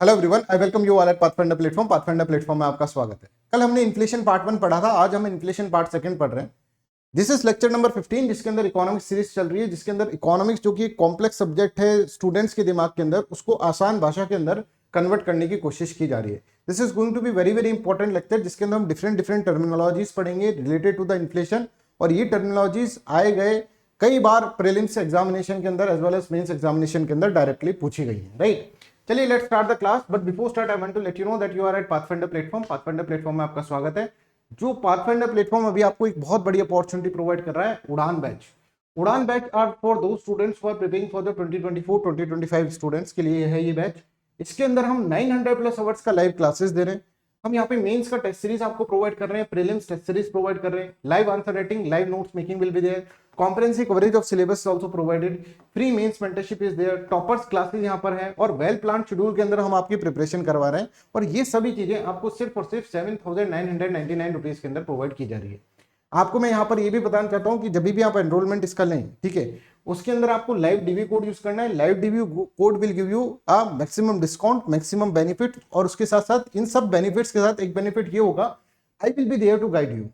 Hello everyone, I welcome you all at Pathfinder platform. Pathfinder platform में आपका स्वागत है। कल हमने इन्फ्लेशन पार्ट 1 पढ़ा था, आज हम इन्फ्लेशन पार्ट 2 पढ़ रहे हैं। दिस इज लेक्चर नंबर 15, जिसके अंदर इकोनॉमिक्स सीरीज चल रही है, जिसके अंदर इकोनॉमिक्स जो कि कॉम्प्लेक्स सब्जेक्ट है स्टूडेंट्स के दिमाग के अंदर, उसको आसान भाषा के अंदर कन्वर्ट करने की कोशिश की जा रही है। This is going to be very very important lecture, जिसके अंदर हम डिफरेंट डिफरेंट टर्मिनोलॉजीज पढ़ेंगे रिलेटेड टू द इन्फ्लेशन। और ये टर्मिनोलॉजीज आए गए कई बार प्रीलिम्स एग्जामिनेशन के अंदर as well as mains examination के अंदर डायरेक्टली पूछी गई है, राइट। चलिए let's start the class, but before start I want to let you know that you are at Pathfinder platform. Pathfinder platform में आपका स्वागत है। जो पाथफाइंडर प्लेटफॉर्म अभी आपको एक बहुत बड़ी अपॉर्चुनिटी प्रोवाइड कर रहा है, उड़ान बैच। उड़ान बैच आर फॉर दो students for preparing for the 2024-2025 students के लिए है ये बैच। इसके अंदर हम 900 प्लस आवर्स का लाइव क्लासेस दे रहे हैं। हम यहाँ पे मेंस का टेस्ट सीरीज आपको प्रोवाइड कर रहे हैं, प्रीलिम्स टेस्ट सीरीज प्रोवाइड कर रहे हैं, live answer writing, live notes making will be there, comprehensive coverage of syllabus is also provided, free mains mentorship is there, toppers classes यहाँ पर है, और वेल प्लान शेड्यूल के अंदर हम आपकी प्रिपरेशन करवा रहे हैं। और ये सभी चीजें आपको सिर्फ और सिर्फ 7,999 रुपीज के अंदर प्रोवाइड की जा रही है। आपको मैं यहाँ पर ये भी बताना चाहता हूँ कि जब भी आप एनरोलमेंट इसका लें, ठीक है, उसके अंदर आपको लाइव डीवी कोड यूज करना है। Live DV code will give you a maximum discount, maximum benefit, और उसके साथ साथ इन सब बेनिफिट्स के साथ एक बेनिफिट ये होगा, I will be there to guide you.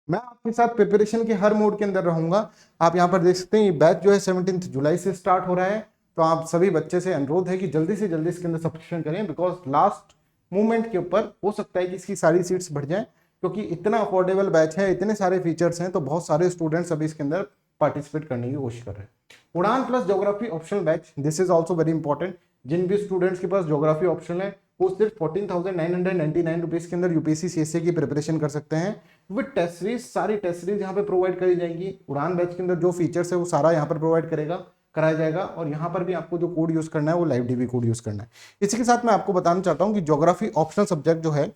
मैं आपके साथ प्रिपरेशन के हर मोड के अंदर रहूंगा। आप यहाँ पर देख सकते हैं ये बैच जो है 17 जुलाई से स्टार्ट हो रहा है। तो आप सभी बच्चे से अनुरोध है कि जल्दी से जल्दी इसके अंदर सब्सक्रिप्शन करें, बिकॉज लास्ट मूवमेंट के ऊपर हो सकता है कि इसकी सारी सीट्स बढ़ जाएं, क्योंकि इतना अफोर्डेबल बैच है, इतने सारे फीचर्स हैं, तो बहुत सारे स्टूडेंट्स अभी इसके अंदर पार्टिसिपेट करने की कोशिश कर रहे हैं। Udaan plus geography optional batch, this is also very important. जिन भी स्टूडेंट्स के पास ज्योग्राफी ऑप्शनल है वो सिर्फ 14,999 रुपीज के अंदर यूपीएससी सीएसए की प्रिपरेशन कर सकते हैं विद टेस्ट सीरीज। सारी टेस्ट सीरीज यहाँ पे प्रोवाइड करी जाएंगी। उड़ान बैच के अंदर जो फीचर्स है वो सारा यहाँ पर प्रोवाइड कराया जाएगा। और यहाँ पर भी आपको जो कोड यूज करना है वो लाइव डीबी कोड यूज करना है। इसी के साथ मैं आपको बताना चाहता हूँ कि ज्योग्राफी ऑप्शनल सब्जेक्ट जो है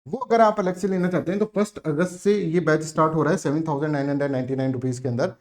वो अगर आप अलग से लेना चाहते हैं तो 1 अगस्त से ये बैच स्टार्ट हो रहा है 7,999 रुपीज के अंदर।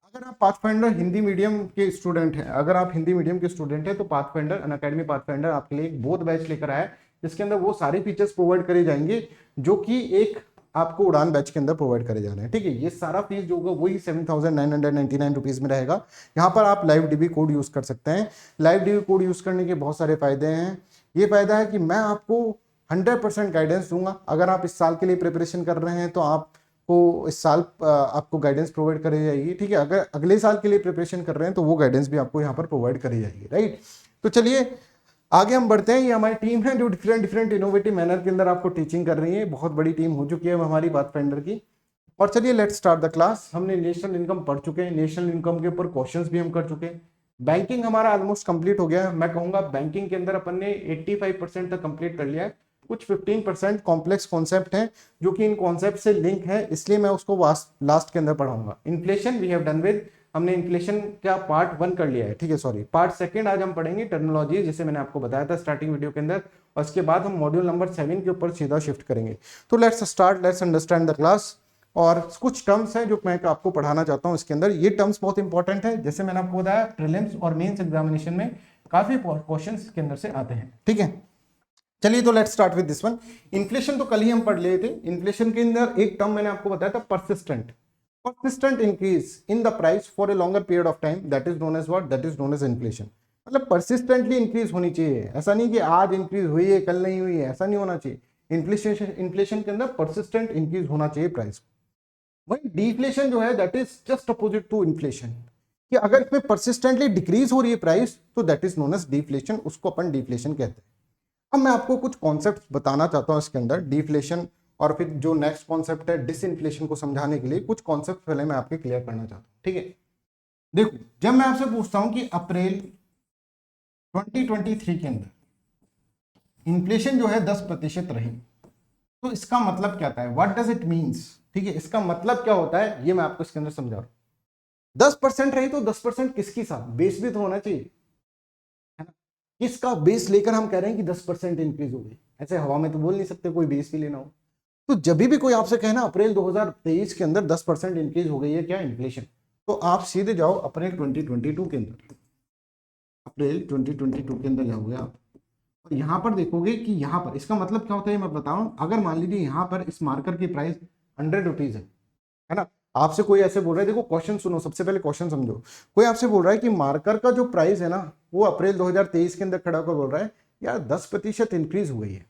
अगर आप पाथफाइंडर हिंदी मीडियम के स्टूडेंट हैं, अगर आप हिंदी मीडियम के स्टूडेंट हैं, तो पाथफाइंडर अनअकैडमी पाथफाइंडर आपके लिए एक बोथ बैच लेकर आया है, जिसके अंदर वो सारे फीचर्स प्रोवाइड करे जाएंगे जो कि एक आपको उड़ान बैच के अंदर प्रोवाइड करे जा रहे हैं। ठीक है, ये सारा फीस जो होगा वही 7,999 रुपीज में रहेगा। यहाँ पर आप लाइव डीबी कोड यूज कर सकते हैं। लाइव डीबी कोड यूज करने के बहुत सारे फायदे हैं। ये फायदा है कि मैं आपको 100% गाइडेंस दूंगा। अगर आप इस साल के लिए प्रिपरेशन कर रहे हैं तो आपको इस साल आपको गाइडेंस प्रोवाइड करी जाएगी। ठीक है, अगर अगले साल के लिए प्रिपरेशन कर रहे हैं तो वो गाइडेंस भी आपको यहाँ पर प्रोवाइड करी जाएगी, राइट। तो चलिए आगे हम बढ़ते हैं। ये हमारी टीम है जो डिफरेंट डिफरेंट इनोवेटिव मैनर के अंदर आपको टीचिंग कर रही है। बहुत बड़ी टीम हो चुकी है हमारी पाथफाइंडर की। और चलिए लेट्स स्टार्ट द क्लास। हमने नेशनल इनकम पढ़ चुके हैं, नेशनल इनकम के ऊपर क्वेश्चंस भी हम कर चुके हैं। बैंकिंग हमारा ऑलमोस्ट कंप्लीट हो गया है। मैं कहूंगा बैंकिंग के अंदर अपन ने 85% तक कंप्लीट कर लिया है। कुछ 15% कॉम्प्लेक्स कॉन्सेप्ट हैं जो कि इन कॉन्सेप्ट से लिंक है, इसलिए मैं उसको लास्ट के अंदर पढ़ाऊंगा। Inflation we have done with, हमने इन्फ्लेशन का पार्ट 1 कर लिया है। ठीक है, सॉरी, पार्ट 2 आज हम पढ़ेंगे टर्मिनोलॉजी, जैसे मैंने आपको बताया था स्टार्टिंग वीडियो के अंदर। और उसके बाद हम मॉड्यूल नंबर 7 के ऊपर सीधा शिफ्ट करेंगे। तो let's start, let's understand the class. और कुछ टर्म्स हैं जो मैं आपको पढ़ाना चाहता हूं इसके अंदर। ये टर्म्स बहुत इंपॉर्टेंट है, जैसे मैंने आपको बताया प्रीलिम्स और मेंस एग्जामिनेशन में काफी क्वेश्चंस के अंदर से आते हैं। ठीक है, चलिए तो let's start with this one. Inflation तो कल ही हम पढ़ लिए थे। इन्फ्लेशन के अंदर एक टर्म मैंने आपको बताया था, persistent increase in the price for a longer period of time, that is known as what, that is known as inflation। मतलब persistently इंक्रीज होनी चाहिए, ऐसा नहीं कि आज इंक्रीज हुई है कल नहीं हुई है, ऐसा नहीं होना चाहिए। इन्फ्लेशन के अंदर परसिस्टेंट इंक्रीज होना चाहिए प्राइस। वही डिफ्लेशन जो है that is just opposite to inflation, कि अगर इसमें परसिस्टेंटली डिक्रीज हो रही है प्राइस तो that is known as deflation, उसको अपन डिफ्लेशन कहते हैं। अब मैं आपको कुछ कॉन्सेप्ट बताना चाहता हूं इसके अंदर, डिफ्लेशन और फिर जो नेक्स्ट कॉन्सेप्ट है डिसइन्फ्लेशन को समझाने के लिए कुछ कॉन्सेप्ट पहले मैं आपके क्लियर करना चाहता हूं। ठीक है, देखो जब मैं आपसे पूछता हूं कि अप्रैल 2023 के अंदर इन्फ्लेशन जो है 10% रही, तो इसका मतलब क्या था, व्हाट डज इट मीन्स। ठीक है, इसका मतलब क्या होता है ये मैं आपको इसके अंदर समझा रहा हूं। 10% रही तो 10% किसके साथ, बेस भी तो होना चाहिए, है ना। किसका बेस लेकर हम कह रहे हैं कि 10% इंक्रीज हो गई, ऐसे हवा में तो बोल नहीं सकते, कोई बेस भी लेना हो। तो जब भी कोई आपसे कहना अप्रैल 2023 के अंदर 10% इंक्रीज हो गई है क्या इन्फ्लेशन, तो आप सीधे जाओ अप्रैल 2022 के अंदर, अप्रैल 2022 के अंदर जाओगे आप और यहां पर देखोगे कि यहां पर इसका मतलब क्या होता है मैं बताऊं। अगर मान लीजिए यहां पर इस मार्कर की प्राइस 100 रुपीज है ना। आपसे कोई ऐसे बोल रहा है, देखो क्वेश्चन सुनो, सबसे पहले क्वेश्चन समझो। कोई आपसे बोल रहा है कि मार्कर का जो प्राइस है ना वो अप्रैल 2023 के अंदर खड़ा होकर बोल रहा है यार 10% इंक्रीज हुई है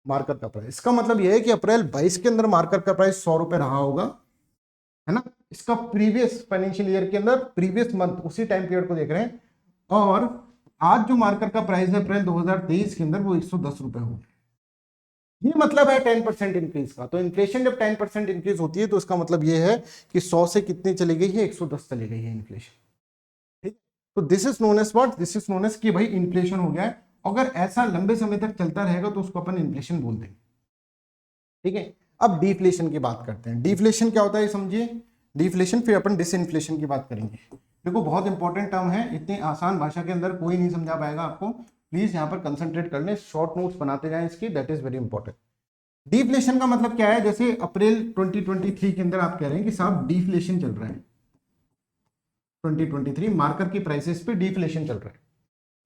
मार्कर का प्राइस। इसका मतलब यह है कि अप्रैल 22 के अंदर मार्कर का प्राइस 100 रुपए रहा होगा, है ना। इसका प्रीवियस फाइनेंशियल ईयर के अंदर प्रीवियस मंथ उसी टाइम पीरियड को देख रहे हैं, और आज जो मार्कर का प्राइस है अप्रैल 2023 के अंदर वो 110 रुपए हो गया। ये मतलब है 10% इंक्रीज का। तो इन्फ्लेशन जब 10% इंक्रीज होती है तो इसका मतलब ये है कि 100 से कितनी चली गई है, 110 चली गई है इन्फ्लेशन, ठीक। तो this is known as what, this is known as कि भाई इन्फ्लेशन हो गया है। अगर ऐसा लंबे समय तक चलता रहेगा तो उसको अपन इन्फ्लेशन बोल देंगे, ठीक है। अब डिफ्लेशन की बात करते हैं। डिफ्लेशन क्या होता है समझिए, डिफ्लेशन, फिर अपन डिसइन्फ्लेशन की बात करेंगे। देखो बहुत इंपॉर्टेंट टर्म है, इतनी आसान भाषा के अंदर कोई नहीं समझा पाएगा आपको। प्लीज यहाँ पर कंसंट्रेट कर लें, शॉर्ट नोट्स बनाते जाएं इसकी, that is very important. Deflation का मतलब क्या है, जैसे अप्रैल 2023 के अंदर आप कह रहे हैं कि साहब डिफ्लेशन चल रहा है, 2023 मार्कर की प्राइसेस पे डिफ्लेशन चल रहा है।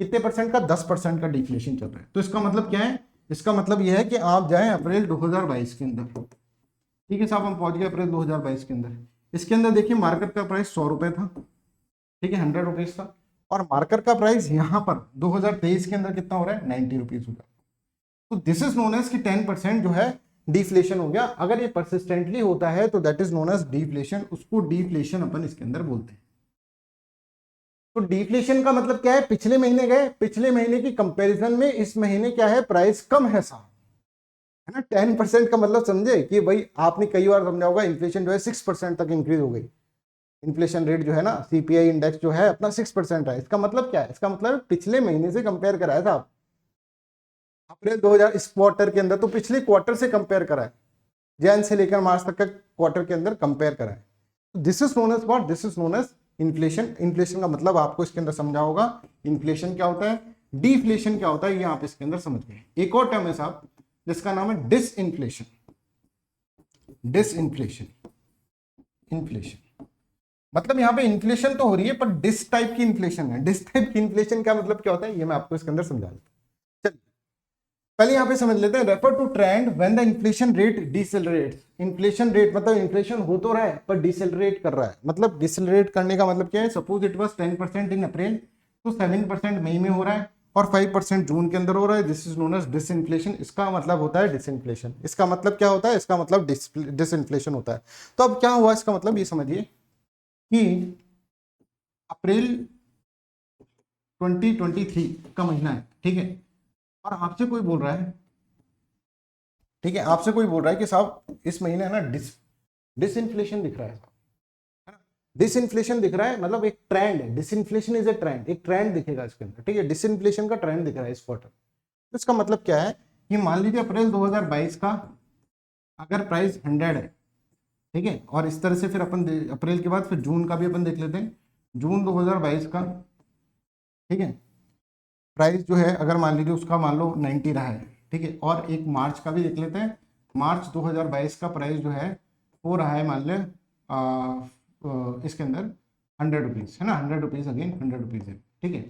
कितने परसेंट का, 10% का डिफ्लेशन चल रहा है। तो इसका मतलब क्या है, इसका मतलब यह है कि आप जाएं अप्रैल 2022 के अंदर, ठीक है साहब, हम पहुंच गए अप्रैल 2022 के अंदर। इसके अंदर देखिए मार्कर का प्राइस 100 रुपए था, ठीक है, 100 रुपीज था, और मार्कर का प्राइस यहाँ पर 2023 के अंदर कितना हो रहा है, 90 रुपीज हो रहा है। तो दिस इज नोन एज कि 10% जो है डिफ्लेशन हो गया। अगर ये परसिस्टेंटली होता है तो that is known as deflation, उसको डिफ्लेशन अपन इसके अंदर बोलते हैं। तो डिफ्लेशन का मतलब क्या है, पिछले महीने गए, पिछले महीने की कंपैरिजन में इस महीने क्या है, प्राइस कम है साहब, है ना। 10% का मतलब समझे कि भाई आपने कई बार समझा होगा, इन्फ्लेशन जो है 6% तक इंक्रीज हो गई। इन्फ्लेशन रेट जो है ना, सीपीआई इंडेक्स जो है अपना 6% है। इसका मतलब क्या है, इसका मतलब पिछले महीने से कंपेयर कराया था आप, अप्रैल 2000 इस क्वार्टर के अंदर, तो पिछले क्वार्टर से कंपेयर कराए, जैन से लेकर मार्च तक का क्वार्टर के अंदर कंपेयर कराए। This is known as what, this is known as inflation. Inflation का मतलब आपको इसके अंदर समझा होगा, इन्फ्लेशन क्या होता है, डिफ्लेशन क्या होता है, ये आप इसके अंदर समझ गए। एक और टर्म है साहब जिसका नाम है डिसइन्फ्लेशन। डिसइन्फ्लेशन, इन्फ्लेशन मतलब यहाँ पे इन्फ्लेशन तो हो रही है पर डिस टाइप की इन्फ्लेशन है। डिस टाइप की इन्फ्लेशन का मतलब क्या होता है, ये मैं आपको इसके अंदर समझा देता हूँ। चलिए पहले यहाँ पे समझ लेते हैं, refer to trend when the inflation rate decelerates. Inflation rate मतलब इन्फ्लेशन हो तो रहा है पर डिसेलरेट कर रहा है। मतलब डिसेलरेट करने का मतलब क्या है, सपोज इट वाज 10% इन अप्रैल, तो 7% मई में हो रहा है और 5% जून के अंदर हो रहा है। This is known as disinflation. इसका मतलब होता है डिसइन्फ्लेशन। इसका मतलब क्या होता है, इसका मतलब डिसइन्फ्लेशन होता है। तो अब क्या हुआ, इसका मतलब ये समझिए कि अप्रैल 2023 का महीना है, ठीक है, और आपसे कोई बोल रहा है, ठीक है, आपसे कोई बोल रहा है कि साहब इस महीने है ना डिसइन्फ्लेशन दिख रहा है ना। डिसइन्फ्लेशन दिख रहा है मतलब एक ट्रेंड है, डिसइन्फ्लेशन इज ए ट्रेंड, एक ट्रेंड दिखेगा इसके अंदर, ठीक है, डिसइन्फ्लेशन का ट्रेंड दिख रहा है इस क्वार्टर। तो इसका मतलब क्या है कि मान लीजिए अप्रैल 2022 का अगर प्राइस 100 है, ठीक है, और इस तरह से फिर अपन अप्रैल के बाद फिर जून का भी अपन देख लेते हैं। जून 2022 का, ठीक है, प्राइस जो है अगर मान लीजिए उसका मान लो 90 रहा है, ठीक है, और एक मार्च का भी देख लेते हैं। मार्च 2022 का प्राइस जो है वो रहा है मान ले इसके अंदर 100 रुपीज़, है ना, 100 रुपीज़, अगेन 100 रुपीज़ है, ठीक है।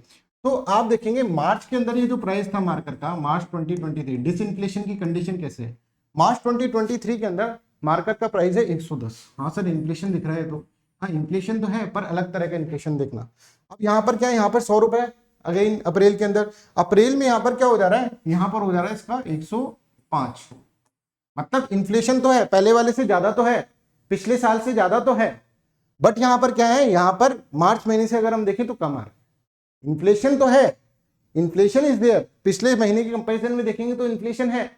तो आप देखेंगे मार्च के अंदर ये जो प्राइस था मार्कर का, मार्च 2023, डिसइन्फ्लेशन की कंडीशन कैसे है, मार्च 2023 के अंदर मार्कर का प्राइस है 110। हाँ सर इन्फ्लेशन दिख रहा है, तो हाँ इन्फ्लेशन तो है पर अलग तरह का इन्फ्लेशन देखना। अब यहाँ पर क्या है, यहाँ पर 100 रुपए अगेन अप्रैल के अंदर, अप्रैल में यहाँ पर क्या हो जा रहा है, यहाँ पर हो जा रहा है इसका 105। मतलब इन्फ्लेशन तो है, पहले वाले से ज्यादा तो है, पिछले साल से ज्यादा तो है, बट यहाँ पर क्या है, यहाँ पर मार्च महीने से अगर हम देखें तो कम आ रहा है। इन्फ्लेशन तो है, इन्फ्लेशन इज देयर, पिछले महीने की कंपैरिजन में देखेंगे तो इन्फ्लेशन है,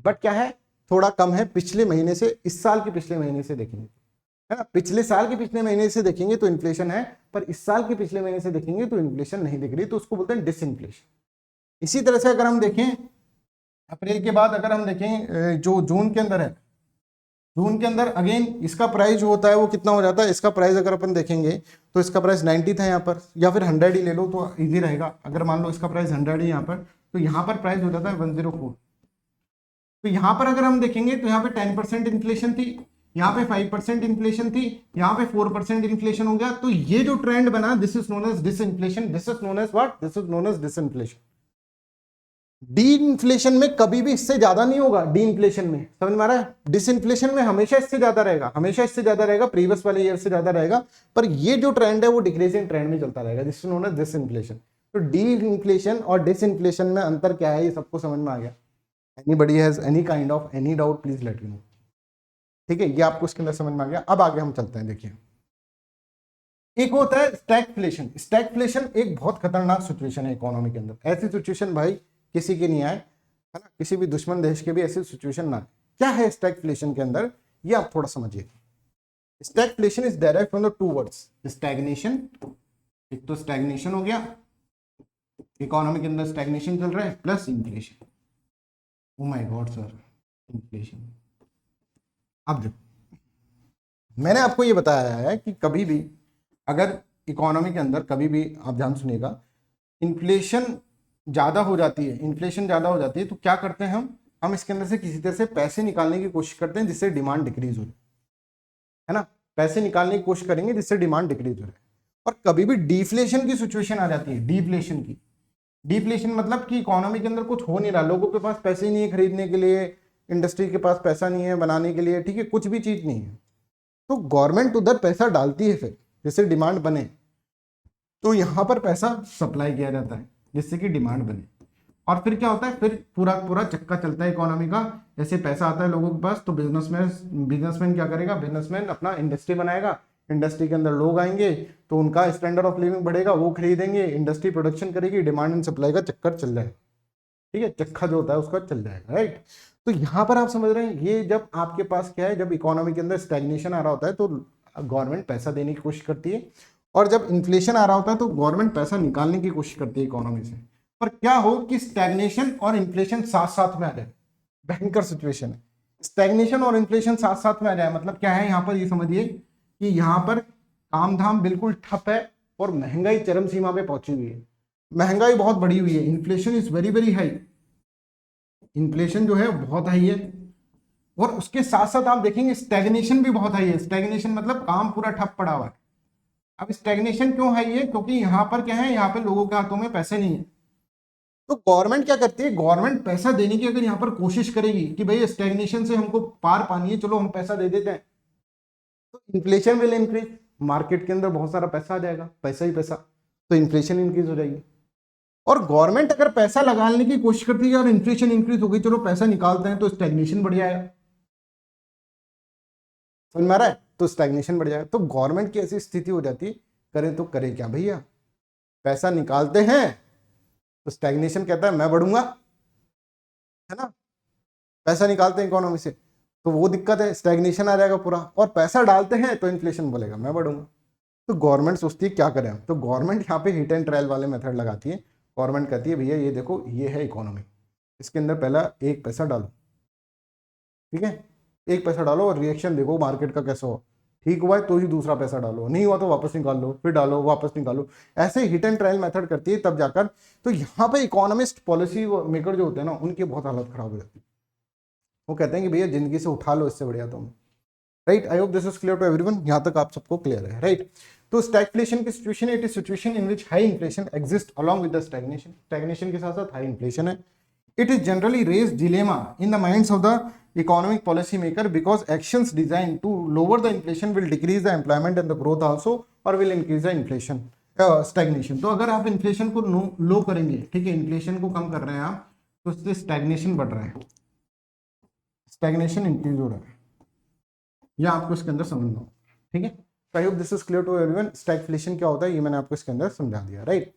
बट क्या है, थोड़ा कम है पिछले महीने से, इस साल के पिछले महीने से देखेंगे, है ना, पिछले साल के पिछले महीने से देखेंगे तो इन्फ्लेशन है, पर इस साल के पिछले महीने से देखेंगे तो इन्फ्लेशन नहीं दिख रही, तो उसको बोलते हैं डिसइन्फ्लेशन। इसी तरह से अगर हम देखें अप्रैल के बाद, अगर हम देखें जो जून के अंदर है, जून के अंदर अगेन इसका प्राइस जो होता है वो कितना हो जाता है, इसका प्राइस अगर अपन देखेंगे तो इसका प्राइस 90 था यहाँ पर, या फिर 100 ही ले लो तो इजी रहेगा। अगर मान लो इसका प्राइस 100 है यहाँ पर, तो यहाँ पर प्राइस हो जाता है 104। तो यहाँ पर अगर हम देखेंगे तो यहाँ पे 10% इन्फ्लेशन थी, यहाँ पे 5% इन्फ्लेशन थी, यहाँ पे 4% इन्फ्लेशन हो गया। तो ये जो ट्रेंड बना, this is known as disinflation, this is known as what, this is known as disinflation. D inflation में कभी भी इससे ज्यादा नहीं होगा, डी इन्फ्लेशन में, समझ में आ रहा है, डिसइन्फ्लेशन में हमेशा इससे ज्यादा रहेगा, हमेशा इससे ज्यादा रहेगा, प्रीवियस वाले ईयर से ज्यादा रहेगा, पर ये जो ट्रेंड है वो डिक्रीजिंग ट्रेंड में चलता रहेगा, this is known as disinflation. तो डी इन्फ्लेशन और डिसइन्फ्लेशन में अंतर क्या है, ये सबको समझ में आ गया? Anybody has any kind of any doubt, please let me know. ठीक है, ये आपको इसके अंदर समझ में आ गया। अब आगे हम चलते हैं। देखिए, एक होता है स्टैगफ्लेशन। स्टैगफ्लेशन एक बहुत खतरनाक सिचुएशन है इकोनॉमी के अंदर। ऐसी सिचुएशन भाई किसी की नहीं आए, है ना, किसी भी दुश्मन देश के भी ऐसी सिचुएशन ना आए। क्या है स्टैगफ्लेशन के अंदर, ये आप थोड़ा समझिए। Stagflation is direct from the two words stagnation, एक तो स्टैग्नेशन हो गया, इकोनॉमी के अंदर स्टैग्नेशन चल रहा है, plus inflation. Oh my god sir, inflation. अब देखो, मैंने आपको ये बताया है कि कभी भी अगर इकोनॉमी के अंदर कभी भी आप ध्यान सुनिएगा, इन्फ्लेशन ज़्यादा हो जाती है, इन्फ्लेशन ज़्यादा हो जाती है, तो क्या करते हैं हम इसके अंदर से किसी तरह से पैसे निकालने की कोशिश करते हैं जिससे डिमांड डिक्रीज हो जाए, है ना। पैसे निकालने की कोशिश करेंगे जिससे डिमांड डिक्रीज हो जाए। और कभी भी डिफ्लेशन की सिचुएशन आ जाती है, डिफ्लेशन की। डिफ्लेशन मतलब कि इकोनॉमी के अंदर कुछ हो नहीं रहा, लोगों के पास पैसे नहीं है खरीदने के लिए, इंडस्ट्री के पास पैसा नहीं है बनाने के लिए, ठीक है, कुछ भी चीज़ नहीं है, तो गवर्नमेंट उधर पैसा डालती है फिर जिससे डिमांड बने। तो यहाँ पर पैसा सप्लाई किया जाता है जिससे कि डिमांड बने, और फिर क्या होता है, फिर पूरा पूरा चक्का चलता है इकोनॉमी का। जैसे पैसा आता है लोगों के पास तो बिजनेसमैन क्या करेगा, बिजनेसमैन अपना इंडस्ट्री बनाएगा, इंडस्ट्री के अंदर लोग आएंगे तो उनका स्टैंडर्ड ऑफ लिविंग बढ़ेगा, वो खरीदेंगे, इंडस्ट्री प्रोडक्शन करेगी, डिमांड एंड सप्लाई का चक्कर चल जाएगा, ठीक है, चक्का जो होता है उसका चल जाएगा, राइट। तो यहाँ पर आप समझ रहे हैं, ये जब आपके पास क्या है, जब इकोनॉमी के अंदर स्टैग्नेशन आ रहा होता है तो गवर्नमेंट पैसा देने की कोशिश करती है, और जब इन्फ्लेशन आ रहा होता है तो गवर्नमेंट पैसा निकालने की कोशिश करती है इकोनॉमी से। पर क्या हो कि स्टैग्नेशन और इन्फ्लेशन साथ साथ में आ जाए, भयंकर सिचुएशन है। स्टैग्नेशन और इन्फ्लेशन साथ साथ में आ जाए मतलब क्या है, यहाँ पर ये समझिए कि यहाँ पर काम धाम बिल्कुल ठप है और महंगाई चरम सीमा पे पहुंची हुई है, महंगाई बहुत बढ़ी हुई है, inflation is very very high, inflation जो है बहुत हाई है, और उसके साथ साथ आप देखेंगे स्टैग्नेशन भी बहुत हाई है। स्टैग्नेशन मतलब काम पूरा ठप पड़ा हुआ है। अब स्टैग्नेशन क्यों हाई है, क्योंकि यहाँ पर क्या है, यहाँ पे लोगों के हाथों में पैसे नहीं है। तो गवर्नमेंट क्या करती है, गवर्नमेंट पैसा देने की अगर यहाँ पर कोशिश करेगी कि भाई स्टैग्नेशन से हमको पार पानी है, चलो हम पैसा दे देते हैं, तो इन्फ्लेशन विल इंक्रीज, मार्केट के अंदर बहुत सारा पैसा आ जाएगा, पैसा ही पैसा, तो इन्फ्लेशन इंक्रीज हो जाएगी। और गवर्नमेंट अगर पैसा लगाने की कोशिश करती है और इन्फ्लेशन इंक्रीज हो गई, चलो पैसा निकालते हैं, तो स्टैग्नेशन बढ़ जाएगा, समझ में आ रहा है, तो स्टैग्नेशन बढ़ जाएगा। तो गवर्नमेंट की ऐसी स्थिति हो जाती है, करे तो करे क्या भैया, पैसा निकालते हैं तो स्टैग्नेशन कहता है मैं बढ़ूंगा, है ना, पैसा निकालते हैं इकोनॉमी से तो वो दिक्कत है, स्टैग्नेशन आ जाएगा पूरा, और पैसा डालते हैं तो इन्फ्लेशन बोलेगा मैं बढ़ूंगा। तो गवर्नमेंट सोचती है क्या करें, तो गवर्नमेंट यहाँ पे हिट एंड ट्रायल वाले मेथड लगाती है। गवर्नमेंट कहती है भैया ये देखो ये है इकोनॉमी, इसके अंदर पहला एक पैसा डालो, ठीक है, एक पैसा डालो और रिएक्शन देखो मार्केट का कैसा हो, ठीक हुआ है तो ही दूसरा पैसा डालो, नहीं हुआ तो वापस निकाल लो, फिर डालो वापस निकालो, ऐसे हिट एंड ट्रायल मेथड करती है तब जाकर। तो यहाँ पे इकोनॉमिस्ट पॉलिसी मेकर जो होते हैं ना, उनकी बहुत हालत खराब हो जाती है, वो कहते हैं कि भैया जिंदगी से उठा लो इससे बढ़िया तुम, right. I hope this is clear to everyone, यहाँ तक आप सबको क्लियर है, राइट। तो स्टैग्फ्लेशन की situation, it is situation in which high inflation exist along with the stagnation, stagnation के साथ साथ हाई इन्फ्लेशन है। It is generally raised dilemma in the minds of the economic policy maker because actions designed to lower the inflation will decrease the employment and the growth also or will increase the inflation stagnation। तो अगर आप inflation को लो करेंगे, ठीक है, inflation को कम कर रहे हैं आप, तो उससे स्टैग्नेशन बढ़ रहा है, स्टैग्नेशन इंक्रीज हो रहा है, यह आपको इसके अंदर समझना होगा, ठीक है। I hope this is clear to everyone. Stagflation क्या होता है ये मैंने आपको इसके अंदर समझा दिया, राइट।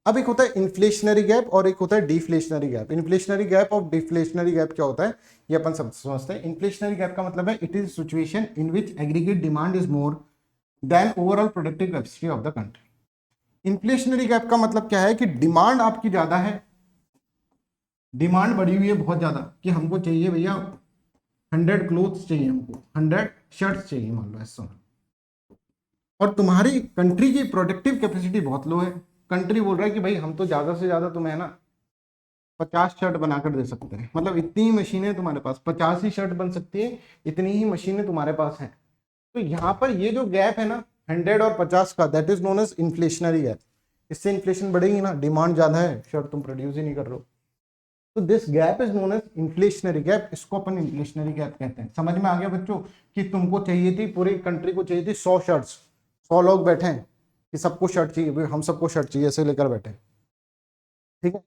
अब एक होता है इन्फ्लेशनरी गैप और एक होता है डिफ्लेशनरी गैप। इन्फ्लेशनरी गैप और डिफ्लेशनरी गैप क्या होता है ये अपन सब समझते हैं। इन्फ्लेशनरी गैप का मतलब है it is situation in which aggregate demand is more than overall productive capacity of the country. Inflationary gap का मतलब क्या है कि डिमांड आपकी ज्यादा है, डिमांड बढ़ी हुई है बहुत ज्यादा, कि हमको चाहिए भैया 100 क्लोथ्स चाहिए, हमको 100 शर्ट्स चाहिए मान लो ऐसा, और तुम्हारी कंट्री की प्रोडक्टिव कैपेसिटी बहुत लो है। कंट्री बोल रहा है कि भाई हम तो ज्यादा से ज्यादा तुम्हें ना 50 शर्ट बनाकर दे सकते हैं, मतलब इतनी ही मशीनें तुम्हारे पास, 50 ही शर्ट बन सकती है, इतनी ही मशीनें तुम्हारे पास हैं। तो यहाँ पर ये जो गैप है ना 100 और 50 का, that is known as inflationary gap. इससे इन्फ्लेशन बढ़ेगी ना, डिमांड ज्यादा है, शर्ट तुम प्रोड्यूस ही नहीं कर रहे हो, तो this gap is known as inflationary gap. इसको अपन इन्फ्लेशनरी गैप कहते हैं। समझ में आ गया बच्चों कि तुमको चाहिए थी, पूरी कंट्री को चाहिए थी 100 शर्ट्स, 100 लोग बैठे हैं कि सबको शर्ट चाहिए, हम सबको शर्ट चाहिए, ऐसे लेकर बैठे, ठीक है,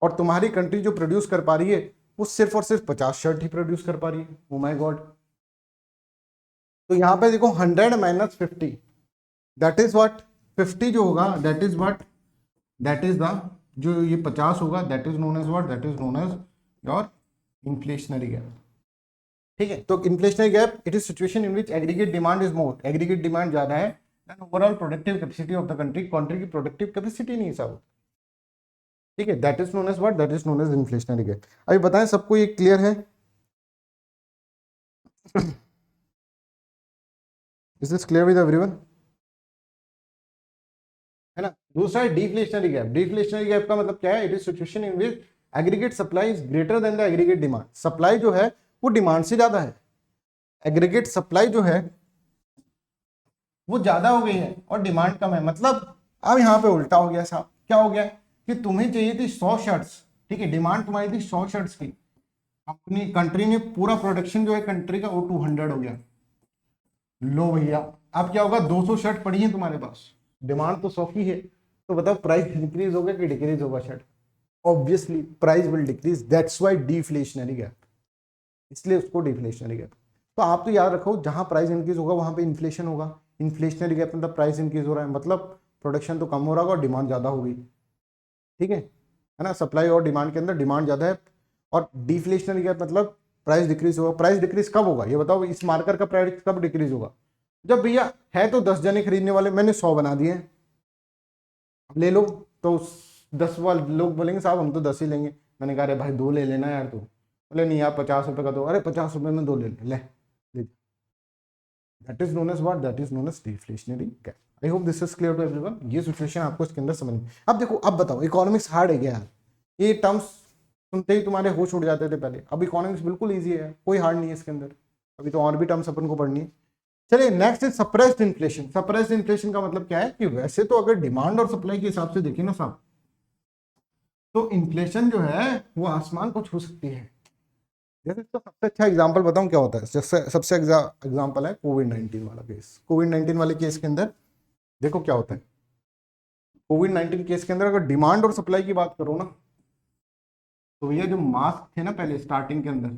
और तुम्हारी कंट्री जो प्रोड्यूस कर पा रही है वो सिर्फ और सिर्फ 50 शर्ट ही प्रोड्यूस कर पा रही है। ओ माय गॉड। तो यहाँ पे देखो 100 माइनस 50, दैट इज व्हाट, 50 जो होगा that is what, that is the, जो ये 50 होगा that is known as what, that is known as your inflationary gap. ठीक है, तो inflationary gap it is situation in which aggregate demand is more, aggregate demand ज्यादा है then overall productive capacity of the country, country की productive capacity नहीं हिसाब। ठीक है, that is known as what, that is known as inflationary gap. अभी बताएं सबको ये क्लियर है? Is this clear with everyone? है ना। दूसरा है डिफ्लेशनरी गैप। डिफ्लेशनरी गैप का मतलब क्या है? It is situation in which aggregate supply is greater than the aggregate demand. Supply जो है वो डिमांड से ज्यादा है, एग्रीगेट सप्लाई जो है वो ज्यादा हो गई है और डिमांड कम है। मतलब अब यहाँ पे उल्टा हो गया साहब। क्या हो गया कि तुम्हें चाहिए थी 100 शर्ट्स, ठीक है, डिमांड तुम्हारी थी 100 शर्ट्स की, अपनी कंट्री ने पूरा प्रोडक्शन जो है कंट्री का वो 200 हो गया। लो भैया, अब क्या होगा? 200 शर्ट पड़ी है तुम्हारे पास, डिमांड तो 100 की है, तो बताओ प्राइस इंक्रीज होगा कि डिक्रीज होगा shirt? Obviously price will decrease, that's why deflationary gap, इसलिए उसको डिफ्लेशनरी गैप। तो आप तो याद रखो, जहां प्राइस इंक्रीज होगा वहां पे इन्फ्लेशन होगा। इन्फ्लेशनरी गैप मतलब प्राइस इंक्रीज हो रहा है, मतलब प्रोडक्शन तो कम हो रहा होगा और डिमांड ज्यादा होगी। ठीक है ना, सप्लाई और डिमांड के अंदर डिमांड ज्यादा है। और डिफ्लेशनरी गैप मतलब प्राइस डिक्रीज होगा। प्राइस डिक्रीज कब होगा ये बताओ? इस मार्कर का प्राइस कब डिक्रीज होगा? जब भैया है तो 10 जने खरीदने वाले, मैंने 100 बना दिए, अब ले लो। तो 10 वाले लोग बोलेंगे साहब हम तो 10 ही लेंगे। मैंने कहा अरे भाई 2 ले लेना यार, तू बोले नहीं यार 50 रुपए का दो, अरे 50 रुपए में 2 ले ले। That is known as what, that is known as deflationary gap. I hope this is clear to everyone. ये सिचुएशन आपको इसके अंदर समझ में। अब देखो, अब बताओ, इकोनॉमिक्स हार्ड है क्या यार? ये टर्म्स सुनते ही तुम्हारे होश उड़ जाते थे पहले, अब इकोनॉमिक्स बिल्कुल ईजी है, कोई हार्ड नहीं है इसके अंदर। अभी तो और भी टर्म्स अपन को पढ़नी है। चलिए next is suppressed inflation. Suppressed inflation का मतलब क्या है कि वैसे तो अगर डिमांड और सप्लाई के हिसाब से देखें ना साहब, तो इन्फ्लेशन जो है वो आसमान को छू सकती है। जैसे इसका सबसे अच्छा एग्जांपल बताऊं क्या होता है? जैसे सबसे एग्जांपल है कोविड-19 वाला केस। कोविड-19 वाले केस के अंदर देखो क्या होता है। कोविड-19 केस के अंदर अगर डिमांड और सप्लाई की बात करो ना, तो भैया जो मास्क थे ना पहले स्टार्टिंग के अंदर,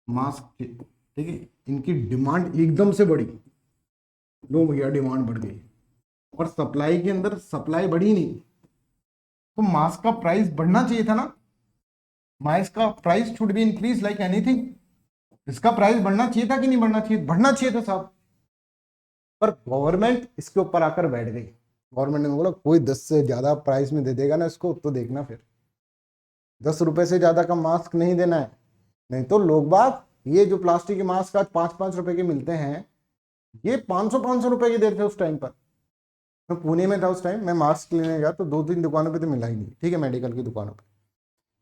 मास्क थे, ठीक है, इनकी डिमांड एकदम से बढ़ी। लो भैया डिमांड बढ़ गई, और सप्लाई के अंदर सप्लाई बढ़ी नहीं, तो मास्क का प्राइस बढ़ना चाहिए था ना। मास्क का price should be increase like anything. इसका प्राइस बढ़ना चाहिए था कि नहीं बढ़ना चाहिए? बढ़ना चाहिए था साहब। पर गवर्नमेंट इसके ऊपर आकर बैठ गई। गवर्नमेंट ने बोला कोई 10 से ज्यादा प्राइस में दे देगा ना इसको, तो देखना फिर 10 रुपए से ज्यादा का मास्क नहीं देना है। नहीं तो लोग बाग, ये जो प्लास्टिक के मास्क आज 5-5 रुपए के मिलते हैं, ये 500-500 रुपए के देते थे उस टाइम पर। मैं पुणे में था उस टाइम, मैं मास्क लेने गया तो 2-3 दुकानों पे तो मिला ही नहीं, ठीक है, मेडिकल की दुकानों पे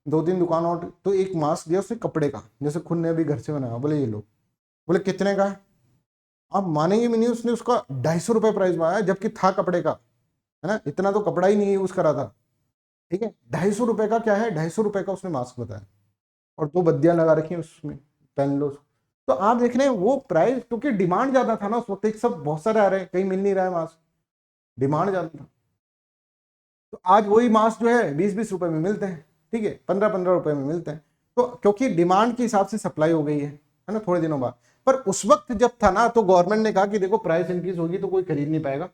2-3 दुकानों, तो एक मास्क दिया उसने कपड़े का, जैसे खुद ने अभी घर से बनाया, बोले ये लो। बोले कितने का है? आप मानेंगे भी नहीं, उसने उसका 250 रुपये प्राइस बनाया, जबकि था कपड़े का, है ना, इतना तो कपड़ा ही नहीं यूज करा था। ठीक है, 250 रुपये का क्या है, 250 रुपये का उसने मास्क बताया, और 2 बद्दियां लगा रखी हैं उसमें, पहन लो। तो आप देख रहे हैं वो प्राइस, क्योंकि डिमांड ज्यादा था ना उस वक्त, एक सब बहुत सारे आ रहे हैं, कहीं मिल नहीं रहा है मास्क, डिमांड ज्यादा था। तो आज वही मास्क जो है 20-20 रुपए में मिलते हैं, ठीक है, 15-15 रुपए में मिलते हैं। तो क्योंकि डिमांड के हिसाब से सप्लाई हो गई है ना, थोड़े दिनों बाद। पर उस वक्त जब था ना, तो गवर्नमेंट ने कहा कि देखो प्राइस इंक्रीज होगी तो कोई खरीद नहीं पाएगा,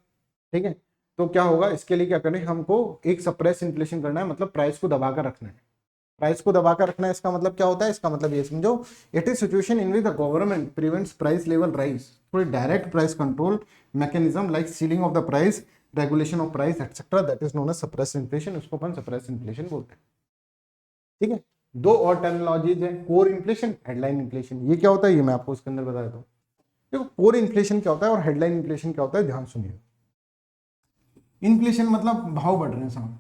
ठीक है। तो क्या होगा, इसके लिए क्या करें, हमको एक सप्रेस इन्फ्लेशन करना है, मतलब प्राइस को दबाकर रखना है। प्राइस को दबाकर रखना है, इसका मतलब क्या होता है? इसका मतलब ये समझो, it is situation in which the government prevents price level rise through direct price control mechanism like ceiling of the price, regulation of price etcetera, that is known as suppress inflation. उसको अपन suppress inflation बोलते हैं, ठीक है। 2 और terminologies है, core inflation, headline inflation. ये क्या होता है ये मैं आपको इसके अंदर बता देता हूँ। देखो कोर इन्फ्लेशन क्या होता है और हेडलाइन इन्फ्लेशन क्या होता है, ध्यान सुनिए। इन्फ्लेशन मतलब भाव बढ़ रहे हैं साहब,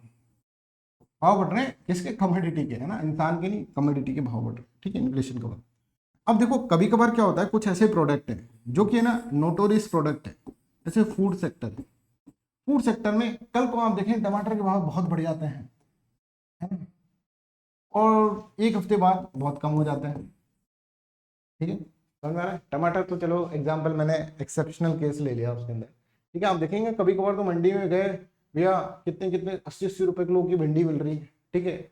भाव बढ़ रहे हैं किसके? कमोडिटी के, है ना, इंसान के नहीं, कमोडिटी के भाव बढ़ रहे हैं, ठीक है, इन्फ्लेशन का मतलब। अब देखो कभी कभार क्या होता है, कुछ ऐसे प्रोडक्ट हैं जो कि है ना नोटोरियस प्रोडक्ट है, जैसे फूड सेक्टर है। फूड सेक्टर में कल को आप देखें टमाटर के भाव बहुत बढ़ जाते हैं, है ना, और एक हफ्ते बाद बहुत कम हो जाते हैं, ठीक है, समझ में आ रहा है? टमाटर तो चलो एग्जाम्पल मैंने एक्सेप्शनल केस ले लिया उसके अंदर, ठीक है। आप देखेंगे कभी कभार तो मंडी में गए, भैया कितने कितने 80-80 रुपए किलो की भिंडी मिल रही है, ठीक है,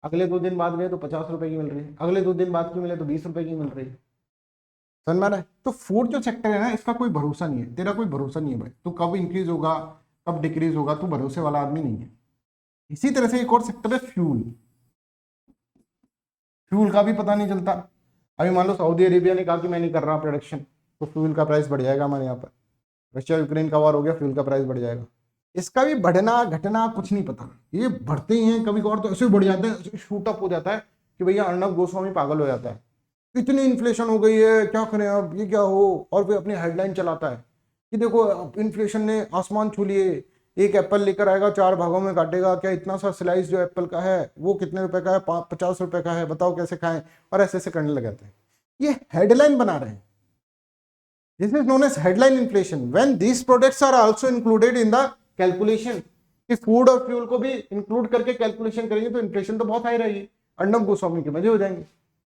अगले 2 दिन बाद गए तो 50 रुपए की मिल रही है, अगले 2 दिन बाद की मिले तो 20 रुपए की मिल रही है। समझ में आ रहा है? तो फूड जो सेक्टर है ना, इसका कोई भरोसा नहीं है, तेरा कोई भरोसा नहीं है भाई, तो कब इंक्रीज होगा कब डिक्रीज होगा, तू भरोसे वाला आदमी नहीं है। इसी तरह से एक और सेक्टर है फ्यूल। फ्यूल का भी पता नहीं चलता। अभी मान लो सऊदी अरेबिया ने कहा कि मैं नहीं कर रहा प्रोडक्शन, तो फ्यूल का प्राइस बढ़ जाएगा हमारे यहाँ पर। रशिया यूक्रेन का वार हो गया, फ्यूल का प्राइस बढ़ जाएगा। इसका भी बढ़ना घटना कुछ नहीं पता, ये बढ़ते ही हैं, कभी कभार तो ऐसे बढ़ जाते हैं, शूट अप हो जाता है कि भैया अर्णब गोस्वामी पागल हो जाता है, इतनी इन्फ्लेशन हो गई है, क्या करें अब, ये क्या हो, और फिर अपनी हेडलाइन चलाता है कि देखो इन्फ्लेशन ने आसमान छू लिए, एक एप्पल लेकर आएगा 4 भागों में काटेगा, क्या इतना सा स्लाइस जो एप्पल का है वो कितने रुपए का है, 50 रुपए का है, बताओ कैसे खाएं, और ऐसे ऐसे करने लग जाते हैं। ये हेडलाइन बना रहे हैं। This is known as headline inflation when these products are also included in the calculation. कि फूड और फ्यूल को भी इंक्लूड करके कैलकुलेशन करेंगे तो इन्फ्लेशन तो बहुत हाई रहेगी, अर्णब गोस्वामी के मजे हो जाएंगे।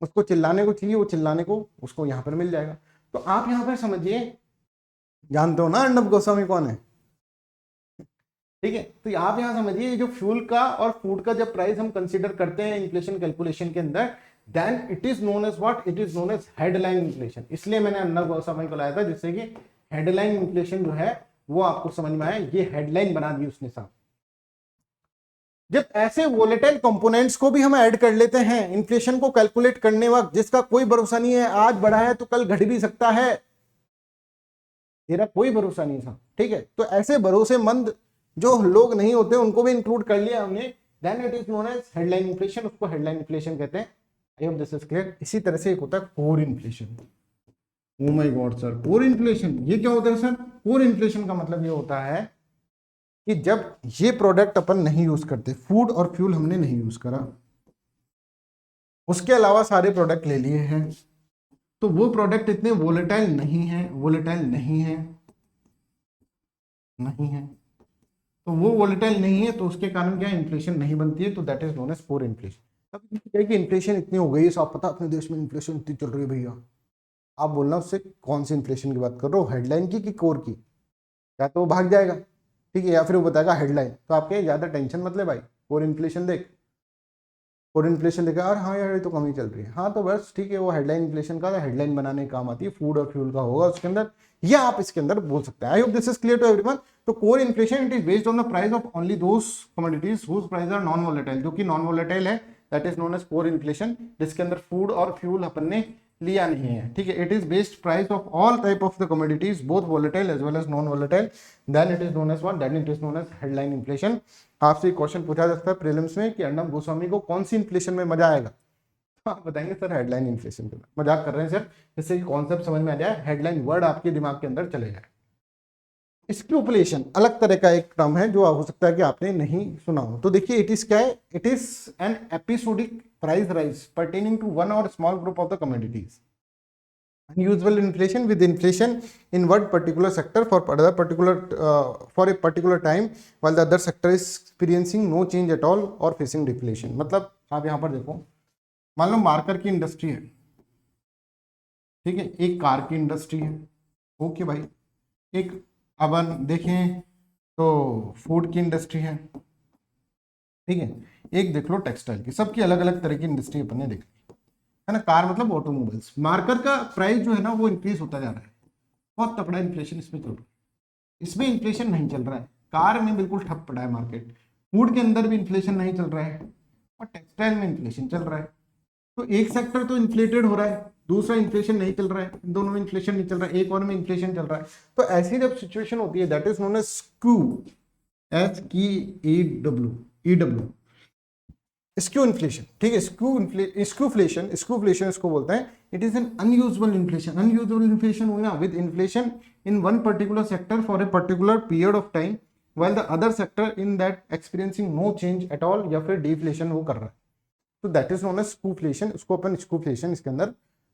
उसको चिल्लाने को चाहिए, वो चिल्लाने को उसको यहाँ पर मिल जाएगा। तो आप यहाँ पर समझिए, जानते हो ना अर्णब गोस्वामी कौन है, ठीक है, तो आप यहाँ समझिए जो फ्यूल का और फूड का जब प्राइस हम कंसीडर करते हैं इन्फ्लेशन कैलकुलेशन के अंदर, then it is known as what, it is known as headline inflation. इसलिए मैंने अर्णब गोस्वामी को लाया था, जिससे कि हेडलाइन इन्फ्लेशन जो है वो आपको समझ में आए, ये हेडलाइन बना दी उसने साहब। जब ऐसे वोलेटाइल कंपोनेंट्स को भी हम ऐड कर लेते हैं इन्फ्लेशन को कैलकुलेट करने वक्त, जिसका कोई भरोसा नहीं है, आज बढ़ा है तो कल घट भी सकता है, तेरा कोई भरोसा नहीं था, ठीक है, तो ऐसे भरोसेमंद जो लोग नहीं होते उनको भी इंक्लूड कर लिया हमने, then it is known as headline inflation, उसको हेडलाइन इन्फ्लेशन कहते हैं। I hope this is clear. इसी तरह से एक होता है core inflation. Oh my god sir, core inflation ये क्या होता है सर? कोर इन्फ्लेशन का मतलब ये होता है कि जब ये प्रोडक्ट अपन नहीं यूज करते, फूड और फ्यूल हमने नहीं यूज करा, उसके अलावा सारे प्रोडक्ट ले लिए हैं, तो वो प्रोडक्ट इतने वोलेटाइल नहीं है, वोलेटाइल नहीं है, नहीं है, तो वो वोलेटाइल नहीं है, तो उसके कारण क्या इन्फ्लेशन नहीं बनती है, तो that is known as core inflation. अब क्या कि इन्फ्लेशन इतनी हो गई है, सब पता अपने देश में इन्फ्लेशन इतनी चल रही है भैया, आप बोलना उससे कौन सी इन्फ्लेशन की बात कर रहे हो, हेडलाइन की कि कोर की? या तो वो भाग जाएगा, ठीक है, या फिर वो बताएगा हेडलाइन, तो आपके ज्यादा टेंशन मत ले भाई, कोर इन्फ्लेशन देख, कोर इन्फ्लेशन देखा और हाँ यार ये तो कम ही चल रही है, हाँ तो बस ठीक है, वो हेडलाइन इन्फ्लेशन का हेडलाइन बनाने का काम आती है, फूड और फ्यूल का होगा उसके अंदर, या आप इसके अंदर बोल सकते हैं। I hope this is clear to everyone. तो core inflation it is based on the price of only those commodities whose price are non volatile, जो कि नॉन वोलेटाइल है, that is known as core inflation, जिसके अंदर food और fuel अपन ने लिया नहीं है, ठीक है। It is based price of all type of the commodities both volatile as well as non volatile, then it is known as what, then it is known as headline inflation. आपसे question पूछा जा सकता है prelims में कि अर्णब गोस्वामी को कौन सी inflation में मजा आएगा, तो आप बताएंगे सर हेडलाइन इन्फ्लेशन के। मजाक कर रहे हैं सर, जिससे कि कॉन्सेप्ट समझ में आ जाए, हेडलाइन वर्ड आपके दिमाग के अंदर चले जाए। स्क्रूपलेशन अलग तरह का एक टर्म है जो हो सकता है कि आपने नहीं सुना हो, तो देखिए इट इज क्या है, it is an episodic price rise pertaining to one और small group of the commodities. Unusual inflation with inflation in one particular sector for a particular time while the other sector is experiencing no change at all or facing deflation। मतलब आप यहाँ पर देखो, मान लो marker की industry है, ठीक है, एक कार की इंडस्ट्री है, ओके भाई, एक अपन देखें तो फूड की इंडस्ट्री है, ठीक है, एक देख लो टेक्सटाइल की, सबकी अलग अलग तरह की इंडस्ट्री अपन ने देखी है ना। कार मतलब ऑटोमोबाइल्स, मार्कर का प्राइस जो है ना वो इंक्रीज होता जा रहा है, बहुत तगड़ा इन्फ्लेशन इसमें चल रहा है, इसमें इन्फ्लेशन नहीं चल रहा है, कार में बिल्कुल ठप पड़ा है मार्केट, फूड के अंदर भी इन्फ्लेशन नहीं चल रहा है, और टेक्सटाइल में इन्फ्लेशन चल रहा है। तो एक सेक्टर तो इन्फ्लेटेड हो रहा है, दूसरा इन्फ्लेशन नहीं चल रहा है, इन दोनों में इन्फ्लेशन नहीं चल रहा है, एक और में इन्फ्लेशन चल रहा है। तो ऐसी जब सिचुएशन होती है that is known as skew, SQEW, skew inflation, ठीक है, स्क्यूफ्लेशन इसको बोलते हैं। It is an unusual inflation, unusual inflation हुई ना with inflation in one particular sector for a particular period of time while the other sector in that experiencing no change at all या फिर deflation वो कर रहा है, तो that is known as skewflation, उसको अपन स्क्यूफ्लेशन इसके अंदर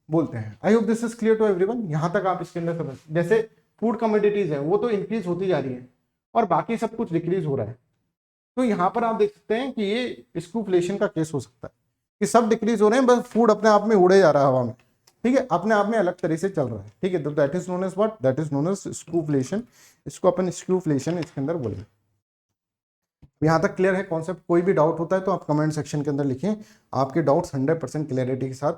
बोलते हैं। I hope this is clear to everyone. यहां तक आप इसके अंदर समझ, जैसे फूड कमोडिटीज है वो तो इंक्रीज होती जा रही है और बाकी सब कुछ डिक्रीज हो रहा है, तो यहाँ पर आप देख सकते हैं कि ये स्क्यूफ्लेशन का केस हो सकता है कि सब डिक्रीज हो रहे हैं, बस फूड अपने आप में उड़े जा रहा है हवा में, ठीक है, अपने आप में अलग तरह से चल रहा है, ठीक है, तो that is known as what, that is known as skewflation, इसको अपन स्क्यूफ्लेशन इसके अंदर बोलेंगे। यहाँ तक क्लियर है कॉन्सेप्ट? कोई भी डाउट होता है तो आप कमेंट सेक्शन के अंदर लिखें, आपके डाउट्स 100% क्लियरिटी के साथ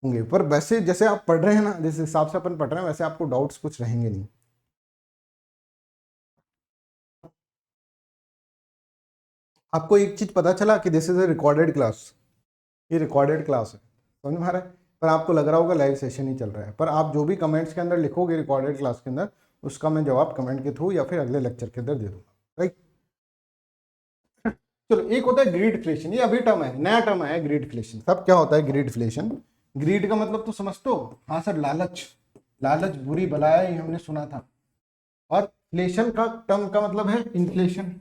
होंगे। पर वैसे जैसे आप पढ़ रहे हैं ना, जिस हिसाब से अपन पढ़ रहे हैं, वैसे आपको डाउट्स कुछ रहेंगे नहीं। आपको एक चीज पता चला कि this is a recorded class, ये रिकॉर्डेड क्लास है, समझ में आ रहा है? पर आपको लग रहा होगा लाइव सेशन ही चल रहा है, पर आप जो भी कमेंट्स के अंदर लिखोगे रिकॉर्डेड क्लास के अंदर, उसका मैं जवाब कमेंट के थ्रू या फिर अगले लेक्चर के अंदर दे दूंगा, राइट? चलो, एक होता है ग्रीडफ्लेशन, ये अभी टर्म है, नया टर्म है ग्रीडफ्लेशन। सब क्या होता है ग्रीडफ्लेशन? ग्रीड का मतलब तो समझ तो, हाँ सर, लालच, लालच बुरी बला है, ये हमने सुना था। और फ्लेशन का टर्म का मतलब है इन्फ्लेशन।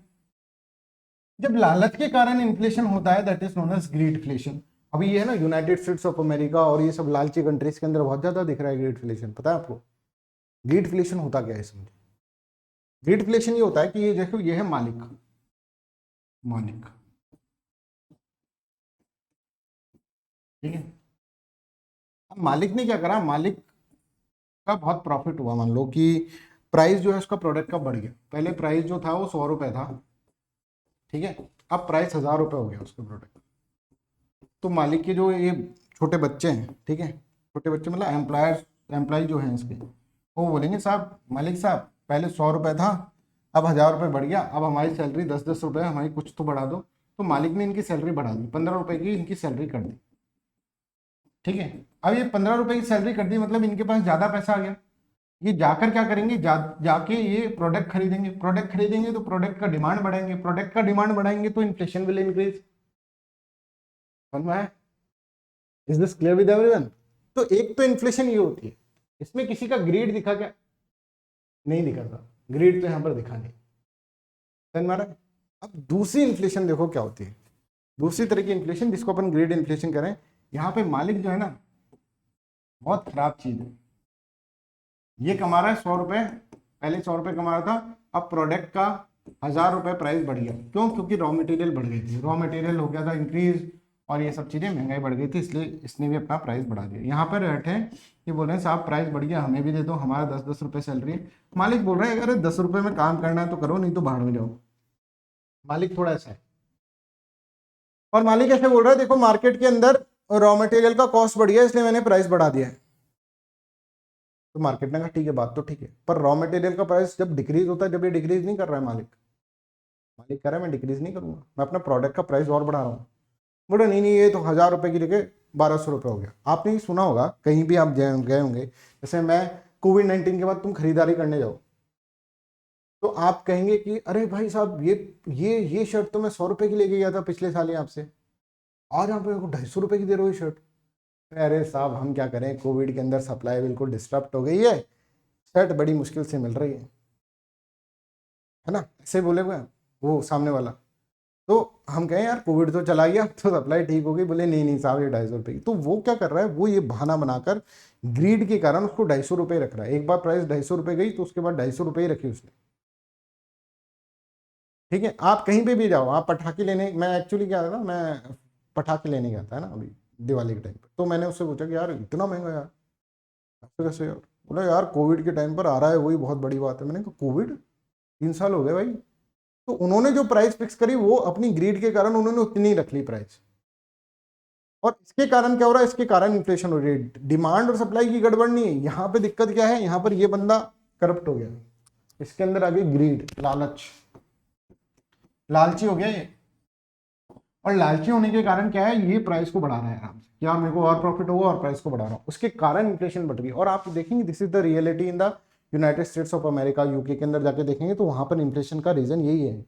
जब लालच के कारण इन्फ्लेशन होता है दैट इज नोन एज ग्रीडफ्लेशन। अभी ये है ना यूनाइटेड स्टेट्स ऑफ अमेरिका और ये सब लालची कंट्रीज के अंदर बहुत ज्यादा दिख रहा है ग्रीडफ्लेशन। पता है आपको ग्रीडफ्लेशन होता क्या है? समझे, ग्रीडफ्लेशन ये होता है कि ये देखो, ये है मालिक, मालिक, ठीक है। अब मालिक ने क्या करा, मालिक का बहुत प्रॉफिट हुआ, मान लो कि प्राइस जो है उसका प्रोडक्ट का बढ़ गया। पहले प्राइस जो था वो 100 रुपए था, ठीक है, अब प्राइस 1000 रुपए हो गया उसके प्रोडक्ट। तो मालिक के जो ये छोटे बच्चे हैं, ठीक है, छोटे बच्चे मतलब एम्प्लॉयर्स, एम्प्लॉय जो हैं इसके, वो बोलेंगे साहब, मालिक साहब, पहले 100 रुपए था, अब 1000 रुपए बढ़ गया, अब हमारी सैलरी 10-10 रुपए, हमारी कुछ तो बढ़ा दो। तो मालिक ने इनकी सैलरी बढ़ा दी, 15 रुपए की इनकी सैलरी कर दी, ठीक है। अब ये 15 रुपए की सैलरी कर दी, मतलब इनके पास ज्यादा पैसा आ गया। ये जाकर क्या करेंगे, जाके ये प्रोडक्ट खरीदेंगे, प्रोडक्ट खरीदेंगे तो प्रोडक्ट का डिमांड बढ़ाएंगे, प्रोडक्ट का डिमांड बढ़ाएंगे तो इन्फ्लेशन विल इंक्रीज। समझ में आया? Is this clear with everyone? तो एक तो इन्फ्लेशन ये होती है, इसमें किसी का ग्रीड दिखा क्या? नहीं दिखा था, ग्रीड तो यहां पर दिखा नहीं। समझ में आ रहा है? अब दूसरी इन्फ्लेशन देखो क्या होती है, दूसरी तरह की इन्फ्लेशन जिसको अपन ग्रेड इन्फ्लेशन करें। यहाँ पे मालिक जो है ना, बहुत खराब चीज है। ये कमा रहा है 100 रुपए, पहले 100 रुपए कमा रहा था, अब प्रोडक्ट का 1000 रुपए प्राइस बढ़ गया। क्यों? क्योंकि रॉ मटेरियल बढ़ गई थी, रॉ मटेरियल हो गया था इंक्रीज, और ये सब चीजें महंगाई बढ़ गई थी, इसलिए इसने भी अपना प्राइस बढ़ा दिया। यहाँ पर बैठे ये बोल रहे हैं साहब प्राइस बढ़ गया, हमें भी दे दो, हमारा 10-10 रुपए सैलरी है। मालिक बोल रहा है अगर 10 रुपए में काम करना है तो करो, नहीं तो बाहर में जाओ। मालिक थोड़ा ऐसा है। और मालिक ऐसे बोल रहा है देखो मार्केट के अंदर रॉ मटेरियल का कॉस्ट बढ़ गया, इसलिए मैंने प्राइस बढ़ा दिया है। तो मार्केट ने कहा ठीक है, बात तो ठीक है, पर रॉ मटेरियल का प्राइस जब डिक्रीज होता है, जब ये डिक्रीज नहीं कर रहा है मालिक, मालिक कह रहा है मैं डिक्रीज नहीं करूंगा, मैं अपना प्रोडक्ट का प्राइस और बढ़ा रहा हूँ। बोले नहीं नहीं, ये तो 1000 रुपए की जगह 1200 रुपए हो गया। आपने ये सुना होगा, कहीं भी आप गए होंगे, जैसे मैं कोविड-19 के बाद तुम खरीदारी करने जाओ तो आप कहेंगे कि अरे भाई साहब, ये शर्ट तो मैं 100 रुपए की लेके गया था पिछले साल ही आपसे, आज आप मेरे को 250 रुपए की दे रहे हो ये शर्ट। अरे साहब हम क्या करें, कोविड के अंदर सप्लाई बिल्कुल डिस्टर्ब हो गई है, शर्ट बड़ी मुश्किल से मिल रही है ना, ऐसे बोले हुए हैं वो सामने वाला। तो हम कहें यार कोविड तो चला गया, तो सप्लाई ठीक हो गई। बोले नहीं नहीं साहब, ये 250 रुपए की। तो वो क्या कर रहा है, वो ये बहाना बनाकर ग्रीड के कारण उसको 250 रुपए रख रहा है। एक बार प्राइस 250 रुपए गई तो उसके बाद 250 रुपए ही रखी उसने, ठीक है। आप कहीं पे भी जाओ, आप पटाखे लेने, मैं एक्चुअली क्या था, मैं पटाखे लेने गया था ना अभी दिवाली के टाइम पर, तो मैंने उससे पूछा कि यार इतना महंगा यार, ऐसे कैसे यार? बोला यार कोविड के टाइम पर आ रहा है, वही बहुत बड़ी बात है। मैंने कहा कोविड 3 साल हो गए भाई। तो उन्होंने जो प्राइस फिक्स करी वो अपनी ग्रीड के कारण उन्होंने उतनी ही रख ली प्राइस। और इसके कारण क्या हो रहा है, इसके कारण इन्फ्लेशन हो रही है। डिमांड और सप्लाई की गड़बड़ नहीं है, यहाँ पे दिक्कत क्या है, यहाँ पर ये बंदा करप्ट हो गया, इसके अंदर आ गई ग्रीड, लालच, लालची हो गया ये। और लालची होने के कारण क्या है, ये प्राइस को बढ़ा रहा है आराम से, क्या मेरे को और प्रॉफिट होगा और प्राइस को बढ़ा रहा हूँ, उसके कारण इन्फ्लेशन बढ़ रही है। और आप देखेंगे this is the reality in the United states of America, UK के अंदर जाके देखेंगे तो वहां पर इन्फ्लेशन का रीजन यही है,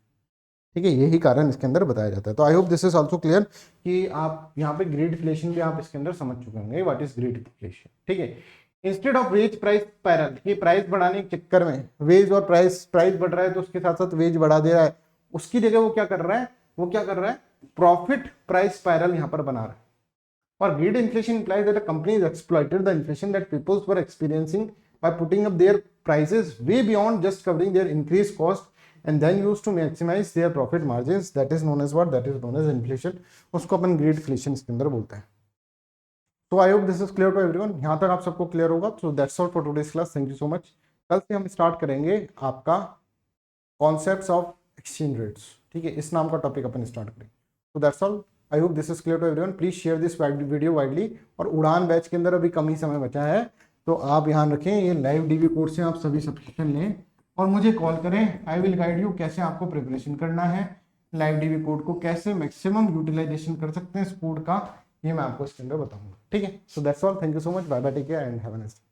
ठीक है, यही कारण इसके अंदर बताया जाता है। तो आई hope this is also clear कि आप यहाँ पे ग्रीडफ्लेशन भी आप इसके अंदर समझ चुके होंगे, व्हाट इज ग्रीडफ्लेशन, ठीक है। Instead of ways price spiral, ये प्राइस बढ़ाने के चक्कर में वेज और प्राइस बढ़ रहा है तो उसके साथ साथ वेज बढ़ा दे रहा है, उसकी जगह वो क्या कर रहा है, प्रॉफिट प्राइस स्पाइरल यहाँ पर बना रहा है। और greed inflation implies that a company has exploited the inflation that people were experiencing by putting up their prices way beyond just covering their increased cost and then used to maximize their profit margins. That is known as what? That is known as inflation. उसको अपन greedflation इसके अंदर बोलते हैं। So I hope this is clear to everyone. यहाँ तक आप सबको clear होगा। So that's all for today's class. Thank you so much. कल से हम स्टार्ट करेंगे आपका कॉन्सेप्ट्स ऑफ एक्सचेंज रेट्स, ठीक है, इस नाम का टॉपिक अपन स्टार्ट करेंगे। तो that's all, I hope this is clear to everyone. Please share this video widely. और उड़ान बैच के अंदर अभी कम ही समय बचा है, तो आप ध्यान रखें, ये लाइव डीवी कोर्स से आप सभी सब्सक्रिप्शन लें और मुझे कॉल करें। आई विल गाइड यू कैसे आपको प्रिपरेशन करना है, लाइव डीवी कोड को कैसे मैक्सिमम यूटिलाइजेशन कर सकते हैं इस कोड का, ये मैं आपको इसके अंदर बताऊंगा, ठीक है। So that's all, thank you so much, bye bye, take care and have a nice day.